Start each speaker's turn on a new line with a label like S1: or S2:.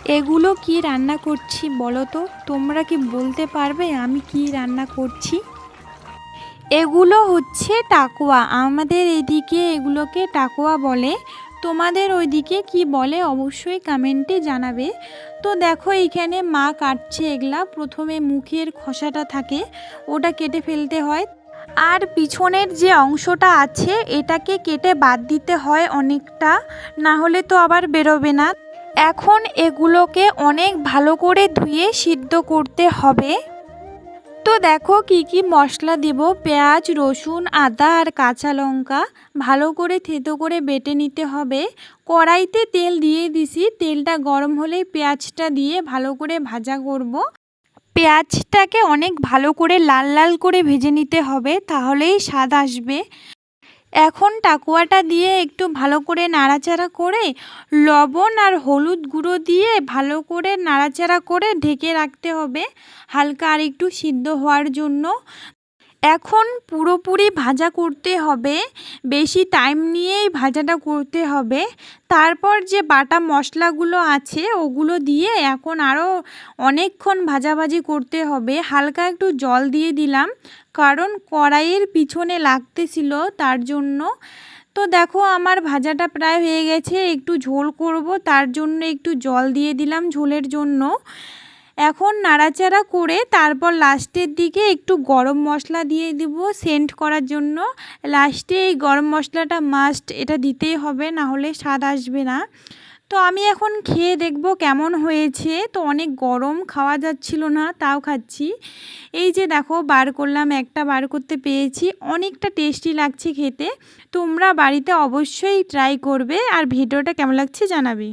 S1: এগুলো কি রান্না করছি বলো তো? তোমরা কি বলতে পারবে আমি কি রান্না করছি? এগুলো হচ্ছে টাকোয়া। আমাদের এদিকে এগুলোকে টাকোয়া বলে। তোমাদের ওইদিকে কি বলে অবশ্যই কমেন্টে জানাবে। তো দেখো এইখানে মা কাটছে এগুলা। প্রথমে মুখের খোসাটা থাকে ওটা কেটে ফেলতে হয়, আর পিছনের যে অংশটা আছে এটাকে কেটে বাদ দিতে হয় অনেকটা, না হলে তো আবার বেরোবে না। এখন এগুলোকে অনেক ভালো করে ধুয়ে সিদ্ধ করতে হবে। তো দেখো কি কি মশলা দিব, পেঁয়াজ, রসুন, আদা আর কাঁচা লঙ্কা ভালো করে থেতো করে বেটে নিতে হবে। কড়াইতে তেল দিয়ে দিছি, তেলটা গরম হলেই পেঁয়াজটা দিয়ে ভালো করে ভাজা করব। পেঁয়াজটাকে অনেক ভালো করে লাল লাল করে ভেজে নিতে হবে, তাহলেই স্বাদ আসবে। এখন টাকুয়াটা দিয়ে একটু ভালো করে নাড়াচাড়া করে লবণ আর হলুদ গুঁড়ো দিয়ে ভালো করে নাড়াচাড়া করে ঢেকে রাখতে হবে হালকা আর একটু সিদ্ধ হওয়ার জন্য। এখন পুরোপুরি ভাজা করতে হবে, বেশি টাইম নিয়েই ভাজাটা করতে হবে। তারপর যে বাটা মশলাগুলো আছে ওগুলো দিয়ে এখন আরও অনেকক্ষণ ভাজাভাজি করতে হবে। হালকা একটু জল দিয়ে দিলাম, কারণ কড়াইয়ের পিছনে লাগতেছিল তার জন্য। তো দেখো আমার ভাজাটা প্রায় হয়ে গেছে, একটু ঝোল করব তার জন্য একটু জল দিয়ে দিলাম ঝোলের জন্য। এখন নাড়াচাড়া করে তারপর লাস্টের দিকে একটু গরম মশলা দিয়ে দেব সেন্ট করার জন্য। লাস্টে এই গরম মশলাটা মাস্ট, এটা দিতেই হবে, না হলে স্বাদ আসবে না। তো আমি এখন খেয়ে দেখব কেমন হয়েছে। তো অনেক গরম, খাওয়া যাচ্ছিল না, তাও খাচ্ছি। এই যে দেখো বার করলাম, একটা বার করতে পেরেছি, অনেকটা টেস্টি লাগছে খেতে। তোমরা বাড়িতে অবশ্যই ট্রাই করবে আর ভিডিওটা কেমন লাগছে জানাবে।